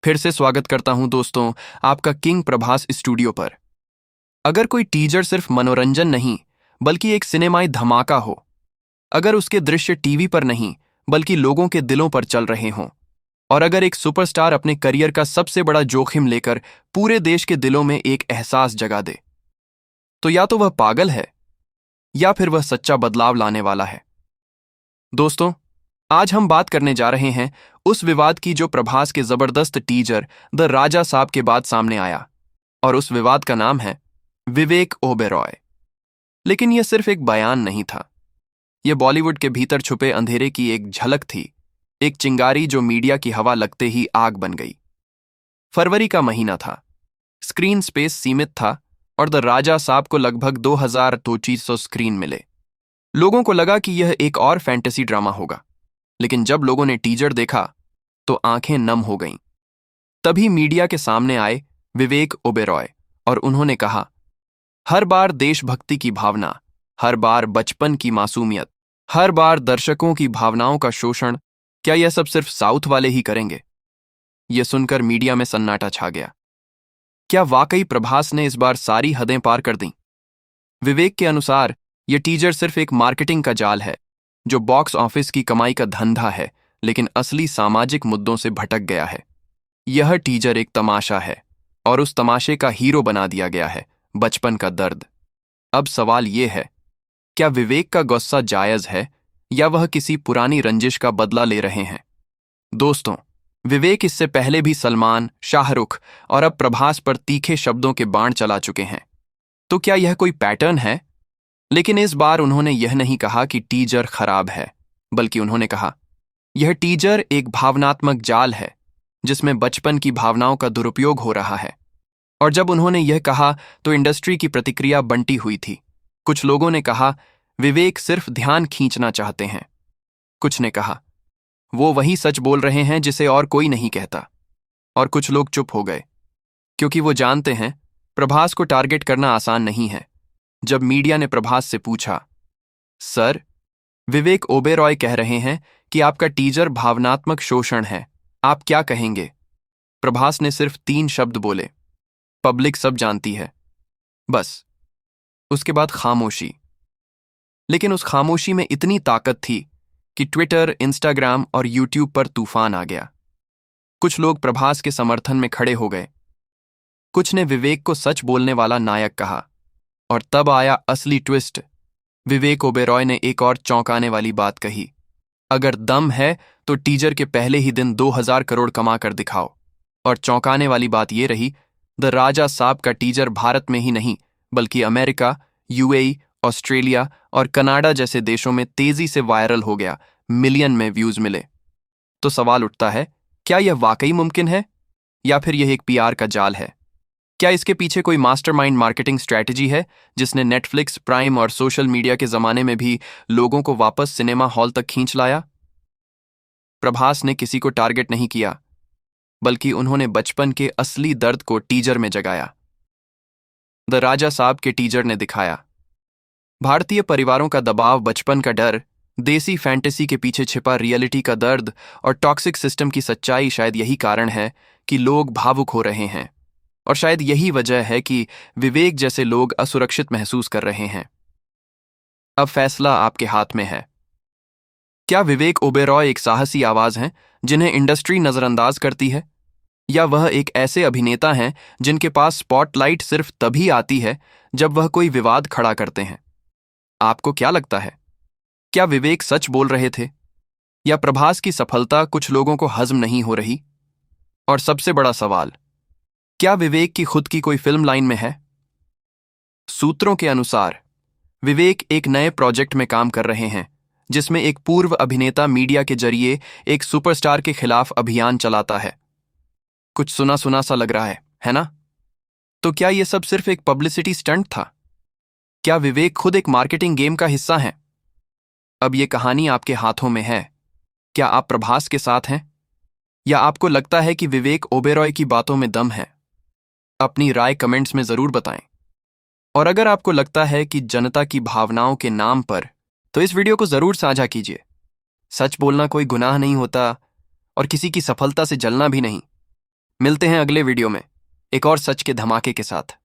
फिर से स्वागत करता हूं दोस्तों, आपका किंग प्रभास स्टूडियो पर। अगर कोई टीजर सिर्फ मनोरंजन नहीं बल्कि एक सिनेमाई धमाका हो, अगर उसके दृश्य टीवी पर नहीं बल्कि लोगों के दिलों पर चल रहे हों, और अगर एक सुपरस्टार अपने करियर का सबसे बड़ा जोखिम लेकर पूरे देश के दिलों में एक एहसास जगा दे, तो या तो वह पागल है या फिर वह सच्चा बदलाव लाने वाला है। दोस्तों, आज हम बात करने जा रहे हैं उस विवाद की जो प्रभास के जबरदस्त टीजर द राजा साहब के बाद सामने आया, और उस विवाद का नाम है विवेक ओबेरॉय। लेकिन यह सिर्फ एक बयान नहीं था, यह बॉलीवुड के भीतर छुपे अंधेरे की एक झलक थी, एक चिंगारी जो मीडिया की हवा लगते ही आग बन गई। फरवरी का महीना था, स्क्रीन स्पेस सीमित था और द राजा साहब को लगभग 2200 स्क्रीन मिले। लोगों को लगा कि यह एक और फैंटेसी ड्रामा होगा, लेकिन जब लोगों ने टीजर देखा तो आंखें नम हो गईं। तभी मीडिया के सामने आए विवेक ओबेरॉय और उन्होंने कहा, हर बार देशभक्ति की भावना, हर बार बचपन की मासूमियत, हर बार दर्शकों की भावनाओं का शोषण, क्या यह सब सिर्फ साउथ वाले ही करेंगे? यह सुनकर मीडिया में सन्नाटा छा गया। क्या वाकई प्रभास ने इस बार सारी हदें पार कर दीं? विवेक के अनुसार यह टीजर सिर्फ एक मार्केटिंग का जाल है जो बॉक्स ऑफिस की कमाई का धंधा है, लेकिन असली सामाजिक मुद्दों से भटक गया है। यह टीजर एक तमाशा है और उस तमाशे का हीरो बना दिया गया है बचपन का दर्द। अब सवाल यह है, क्या विवेक का गुस्सा जायज है या वह किसी पुरानी रंजिश का बदला ले रहे हैं? दोस्तों, विवेक इससे पहले भी सलमान, शाहरुख और अब प्रभास पर तीखे शब्दों के बाण चला चुके हैं। तो क्या यह कोई पैटर्न है? लेकिन इस बार उन्होंने यह नहीं कहा कि टीजर खराब है, बल्कि उन्होंने कहा, यह टीजर एक भावनात्मक जाल है जिसमें बचपन की भावनाओं का दुरुपयोग हो रहा है। और जब उन्होंने यह कहा तो इंडस्ट्री की प्रतिक्रिया बंटी हुई थी। कुछ लोगों ने कहा, विवेक सिर्फ ध्यान खींचना चाहते हैं। कुछ ने कहा, वो वही सच बोल रहे हैं जिसे और कोई नहीं कहता। और कुछ लोग चुप हो गए, क्योंकि वो जानते हैं प्रभास को टारगेट करना आसान नहीं है। जब मीडिया ने प्रभास से पूछा, सर, विवेक ओबेरॉय कह रहे हैं कि आपका टीजर भावनात्मक शोषण है, आप क्या कहेंगे? प्रभास ने सिर्फ 3 शब्द बोले, पब्लिक सब जानती है, बस। उसके बाद खामोशी। लेकिन उस खामोशी में इतनी ताकत थी कि ट्विटर, इंस्टाग्राम और यूट्यूब पर तूफान आ गया। कुछ लोग प्रभास के समर्थन में खड़े हो गए, कुछ ने विवेक को सच बोलने वाला नायक कहा। और तब आया असली ट्विस्ट। विवेक ओबेरॉय ने एक और चौंकाने वाली बात कही, अगर दम है तो टीजर के पहले ही दिन 2000 करोड़ कमा कर दिखाओ। और चौंकाने वाली बात यह रही, द राजा साहब का टीजर भारत में ही नहीं बल्कि अमेरिका, यूएई, ऑस्ट्रेलिया और कनाडा जैसे देशों में तेजी से वायरल हो गया, मिलियन में व्यूज मिले। तो सवाल उठता है, क्या यह वाकई मुमकिन है या फिर यह एक पीआर का जाल है? क्या इसके पीछे कोई मास्टरमाइंड मार्केटिंग स्ट्रैटेजी है जिसने नेटफ्लिक्स, प्राइम और सोशल मीडिया के जमाने में भी लोगों को वापस सिनेमा हॉल तक खींच लाया? प्रभास ने किसी को टारगेट नहीं किया, बल्कि उन्होंने बचपन के असली दर्द को टीजर में जगाया। द राजा साहब के टीजर ने दिखाया, भारतीय परिवारों का दबाव, बचपन का डर, देसी फैंटेसी के पीछे छिपा रियलिटी का दर्द और टॉक्सिक सिस्टम की सच्चाई। शायद यही कारण है कि लोग भावुक हो रहे हैं, और शायद यही वजह है कि विवेक जैसे लोग असुरक्षित महसूस कर रहे हैं। अब फैसला आपके हाथ में है। क्या विवेक ओबेरॉय एक साहसी आवाज हैं जिन्हें इंडस्ट्री नजरअंदाज करती है, या वह एक ऐसे अभिनेता हैं जिनके पास स्पॉटलाइट सिर्फ तभी आती है जब वह कोई विवाद खड़ा करते हैं? आपको क्या लगता है? क्या विवेक सच बोल रहे थे, या प्रभास की सफलता कुछ लोगों को हजम नहीं हो रही? और सबसे बड़ा सवाल, क्या विवेक की खुद की कोई फिल्म लाइन में है? सूत्रों के अनुसार विवेक एक नए प्रोजेक्ट में काम कर रहे हैं जिसमें एक पूर्व अभिनेता मीडिया के जरिए एक सुपरस्टार के खिलाफ अभियान चलाता है। कुछ सुना सुना सा लग रहा है ना? तो क्या यह सब सिर्फ एक पब्लिसिटी स्टंट था? क्या विवेक खुद एक मार्केटिंग गेम का हिस्सा हैं? अब यह कहानी आपके हाथों में है। क्या आप प्रभास के साथ हैं, या आपको लगता है कि विवेक ओबेरॉय की बातों में दम है? अपनी राय कमेंट्स में जरूर बताएं। और अगर आपको लगता है कि जनता की भावनाओं के नाम पर, तो इस वीडियो को जरूर साझा कीजिए। सच बोलना कोई गुनाह नहीं होता और किसी की सफलता से जलना भी नहीं। मिलते हैं अगले वीडियो में एक और सच के धमाके के साथ।